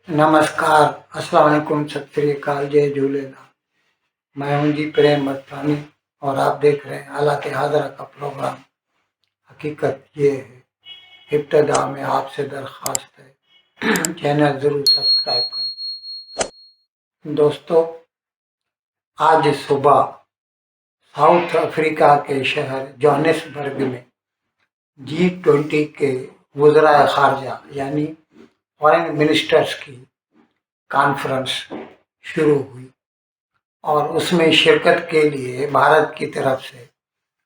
नमस्कार, अस्सलाम वालेकुम, सत श्री अकाल, जय झूलेलाल। मैं हूं जी प्रेम मस्तानी और आप देख रहे हैं हालात हाज़रा का प्रोग्राम। हकीकत ये है, इब्तिदा में आपसे दरख्वास्त है चैनल ज़रूर सब्सक्राइब करें। दोस्तों, आज सुबह साउथ अफ्रीका के शहर जोहानिसबर्ग में G20 के वज़राए ख़ारजा यानी फॉरेन मिनिस्टर्स की कॉन्फ्रेंस शुरू हुई और उसमें शिरकत के लिए भारत की तरफ से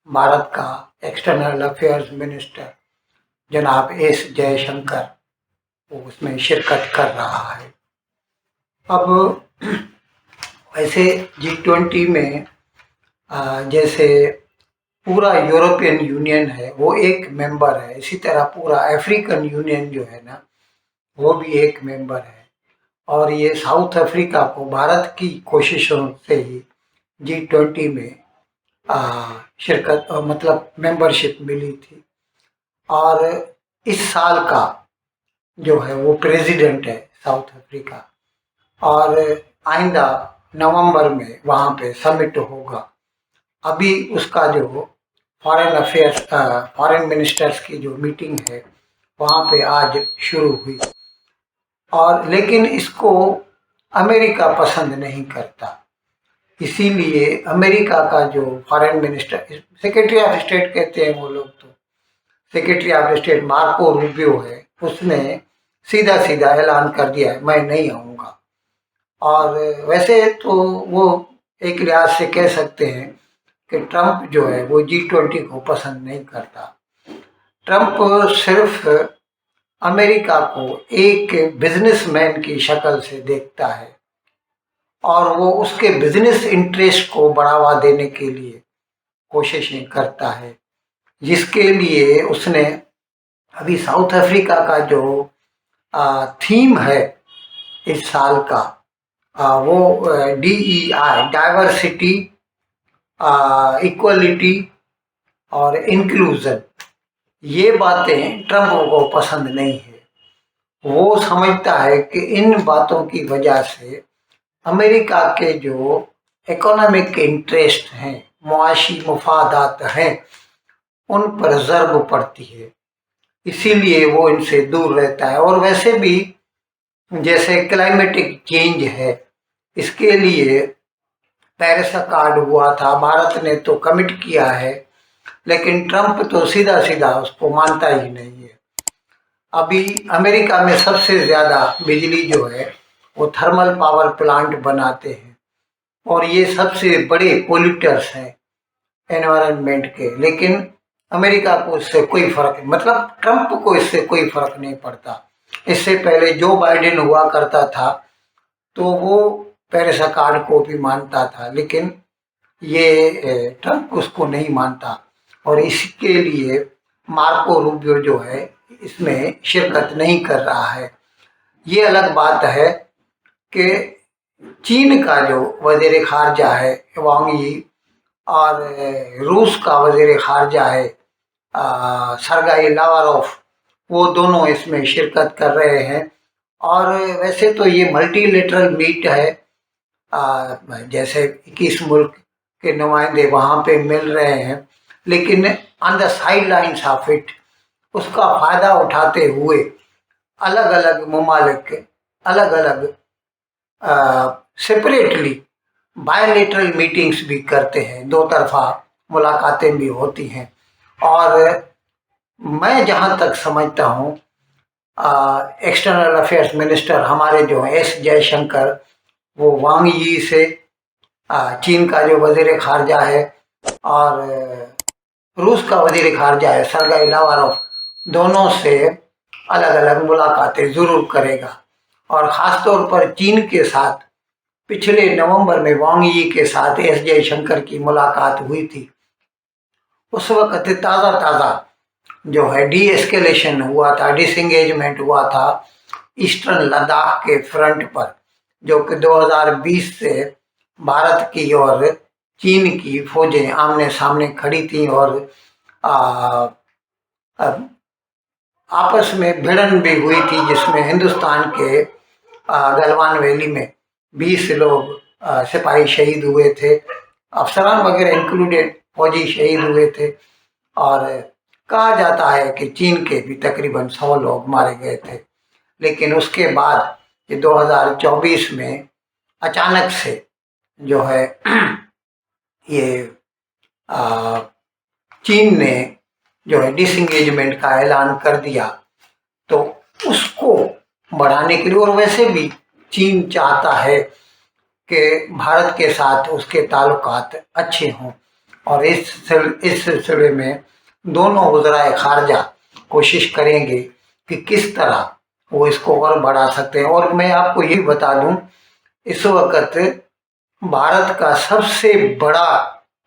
भारत का एक्सटर्नल अफेयर्स मिनिस्टर जनाब एस जयशंकर वो उसमें शिरकत कर रहा है। अब वैसे G20 में जैसे पूरा यूरोपियन यूनियन है वो एक मेंबर है, इसी तरह पूरा अफ्रीकन यूनियन जो है ना वो भी एक मेंबर है। और ये साउथ अफ्रीका को भारत की कोशिशों से ही G20 में शिरकत मतलब मेंबरशिप मिली थी। और इस साल का जो है वो प्रेसिडेंट है साउथ अफ्रीका, और आइंदा नवंबर में वहाँ पे समिट होगा। अभी उसका जो फॉरेन मिनिस्टर्स की जो मीटिंग है वहाँ पे आज शुरू हुई, और लेकिन इसको अमेरिका पसंद नहीं करता। इसीलिए अमेरिका का जो foreign minister, secretary of state कहते हैं वो लोग, तो secretary of state Marco Rubio है, उसने सीधा सीधा ऐलान कर दिया है मैं नहीं आऊँगा। और वैसे तो वो एक लिहाज से कह सकते हैं कि ट्रंप जो है वो G20 को पसंद नहीं करता। ट्रंप सिर्फ अमेरिका को एक बिजनेसमैन की शक्ल से देखता है और वो उसके बिजनेस इंटरेस्ट को बढ़ावा देने के लिए कोशिशें करता है, जिसके लिए उसने अभी साउथ अफ्रीका का जो थीम है इस साल का वो DEI डाइवर्सिटी, इक्वलिटी और इंक्लूजन, ये बातें ट्रंप को पसंद नहीं है। वो समझता है कि इन बातों की वजह से अमेरिका के जो इकोनॉमिक इंटरेस्ट हैं, मुआशी मुफादात हैं, उन पर ज़र्ब पड़ती है, इसीलिए वो इनसे दूर रहता है। और वैसे भी जैसे क्लाइमेटिक चेंज है, इसके लिए पेरिस अकॉर्ड हुआ था, भारत ने तो कमिट किया है, लेकिन ट्रंप तो सीधा सीधा उसको मानता ही नहीं है। अभी अमेरिका में सबसे ज़्यादा बिजली जो है वो थर्मल पावर प्लांट बनाते हैं, और ये सबसे बड़े पोल्यूटर्स हैं एनवायरनमेंट के, लेकिन अमेरिका को इससे कोई फर्क नहीं, मतलब ट्रंप को इससे कोई फर्क नहीं पड़ता। इससे पहले जो बाइडेन हुआ करता था तो वो पेरिस अकॉर्ड को भी मानता था, लेकिन ये ट्रंप उसको नहीं मानता, और इसके लिए मार्को रूबियो जो है इसमें शिरकत नहीं कर रहा है। ये अलग बात है कि चीन का जो वज़ीर ख़ारजा है वांग यी और रूस का वज़ीर ख़ारजा है सरगेई लावरोव, वो दोनों इसमें शिरकत कर रहे हैं। और वैसे तो ये मल्टीलेटरल मीट है, जैसे 21 मुल्क के नुमाइंदे वहाँ पे मिल रहे हैं, लेकिन on the side lines of it उसका फ़ायदा उठाते हुए अलग अलग ममालिक अलग अलग सेपरेटली बायलेटरल मीटिंग्स भी करते हैं, दो तरफा मुलाकातें भी होती हैं। और मैं जहाँ तक समझता हूँ एक्सटर्नल अफेयर्स मिनिस्टर हमारे जो एस जयशंकर, वो वांग यी से, चीन का जो वज़ीर ख़ारजा है और रूस का वज़ीर ख़ारजा है सरगेई लावरोव, दोनों से अलग अलग मुलाकातें ज़रूर करेगा। और ख़ास तौर पर चीन के साथ पिछले नवंबर में वांग यी के साथ एस जयशंकर की मुलाकात हुई थी। उस वक्त ताज़ा ताज़ा जो है डी एस्केलेशन हुआ था, डिसएंगेजमेंट हुआ था ईस्टर्न लद्दाख के फ्रंट पर, जो कि 2020 से भारत की और चीन की फौजें आमने सामने खड़ी थीं और आपस में भिड़न भी हुई थी, जिसमें हिंदुस्तान के गलवान वैली में 20 लोग सिपाही शहीद हुए थे, अफसरान वगैरह इंक्लूडेड, फौजी शहीद हुए थे। और कहा जाता है कि चीन के भी तकरीबन 100 लोग मारे गए थे। लेकिन उसके बाद ये 2024 में अचानक से जो है ये चीन ने जो है डिसएंगेजमेंट का ऐलान कर दिया। तो उसको बढ़ाने के लिए, और वैसे भी चीन चाहता है कि भारत के साथ उसके ताल्लुकात अच्छे हों, और इस सिलसिले में दोनों वज़राए ख़ारजा कोशिश करेंगे कि किस तरह वो इसको और बढ़ा सकते हैं। और मैं आपको ये बता दूं, इस वक्त भारत का सबसे बड़ा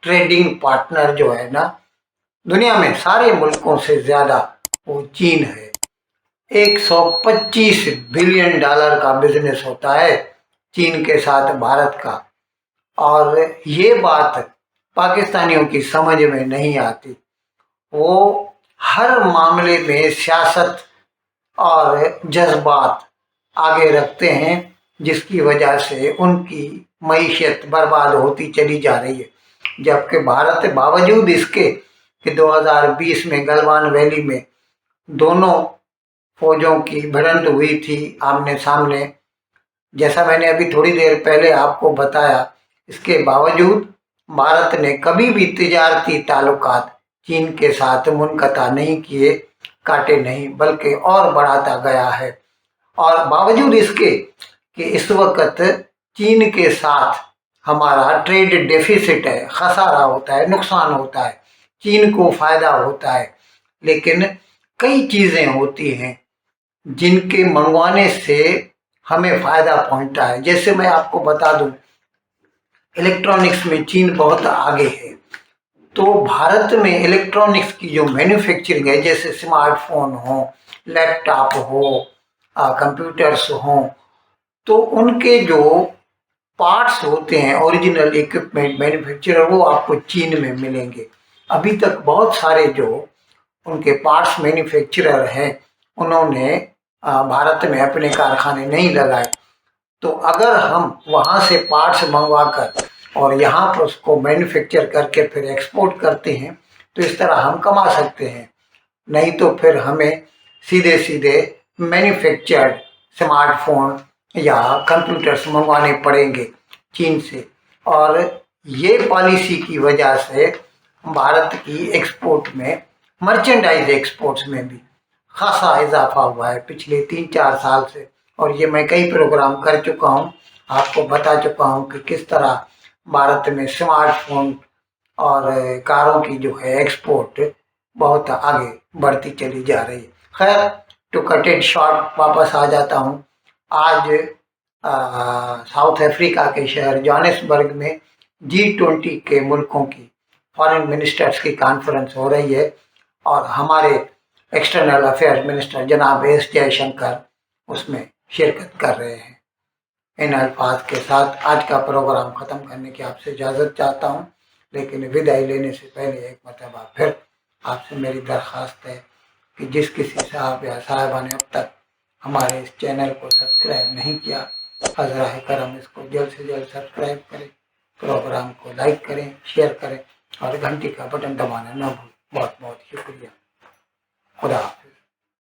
ट्रेडिंग पार्टनर जो है ना दुनिया में, सारे मुल्कों से ज़्यादा, वो चीन है। 125 बिलियन डॉलर का बिजनेस होता है चीन के साथ भारत का। और ये बात पाकिस्तानियों की समझ में नहीं आती। वो हर मामले में सियासत और जज्बात आगे रखते हैं, जिसकी वजह से उनकी मईशत बर्बाद होती चली जा रही है। जबकि भारत बावजूद इसके कि 2020 में गलवान वैली में दोनों फौजों की भिड़ंत हुई थी आमने सामने, जैसा मैंने अभी थोड़ी देर पहले आपको बताया, इसके बावजूद भारत ने कभी भी तिजारती ताल्लुकात चीन के साथ मुनक़ता नहीं किए, काटे नहीं, बल्कि और बढ़ाता गया है। और बावजूद इसके कि इस वक्त चीन के साथ हमारा ट्रेड डेफिसिट है, खसारा होता है, नुकसान होता है, चीन को फ़ायदा होता है, लेकिन कई चीज़ें होती हैं जिनके मंगवाने से हमें फ़ायदा पहुंचता है। जैसे मैं आपको बता दूं, इलेक्ट्रॉनिक्स में चीन बहुत आगे है। तो भारत में इलेक्ट्रॉनिक्स की जो मैन्युफैक्चरिंग है, जैसे स्मार्टफोन हो, लैपटॉप हो, कंप्यूटर्स हो, तो उनके जो पार्ट्स होते हैं, ओरिजिनल इक्विपमेंट मैन्युफैक्चरर, वो आपको चीन में मिलेंगे। अभी तक बहुत सारे जो उनके पार्ट्स मैन्युफैक्चरर हैं, उन्होंने भारत में अपने कारखाने नहीं लगाए। तो अगर हम वहाँ से पार्ट्स मंगवा कर और यहाँ पर उसको मैन्युफैक्चर करके फिर एक्सपोर्ट करते हैं, तो इस तरह हम कमा सकते हैं। नहीं तो फिर हमें सीधे सीधे मैन्युफैक्चर्ड स्मार्टफोन या कंप्यूटर्स मंगवाने पड़ेंगे चीन से। और ये पॉलिसी की वजह से भारत की एक्सपोर्ट में, मर्चेंडाइज एक्सपोर्ट्स में भी खासा इजाफा हुआ है पिछले 3-4 साल से। और ये मैं कई प्रोग्राम कर चुका हूँ, आपको बता चुका हूँ कि किस तरह भारत में स्मार्टफोन और कारों की जो है एक्सपोर्ट बहुत आगे बढ़ती चली जा रही है। खैर, टू कट इट शॉर्ट, वापस आ जाता हूँ। आज साउथ अफ्रीका के शहर जोहानिसबर्ग में G20 के मुल्कों की फॉरेन मिनिस्टर्स की कॉन्फ्रेंस हो रही है, और हमारे एक्सटर्नल अफेयर्स मिनिस्टर जनाब एस जयशंकर उसमें शिरकत कर रहे हैं। इन अल्फाज के साथ आज का प्रोग्राम ख़त्म करने की आपसे इजाज़त चाहता हूँ, लेकिन विदाई लेने से पहले एक मरतबा फिर आपसे मेरी दरख्वास्त है कि जिस किसी साहब या साहिबा ने अब तक हमारे इस चैनल को सब्सक्राइब नहीं किया, हज़राए करम इसको जल्द से जल्द सब्सक्राइब करें, प्रोग्राम को लाइक करें, शेयर करें और घंटी का बटन दबाना न भूलें। बहुत बहुत शुक्रिया। खुदा।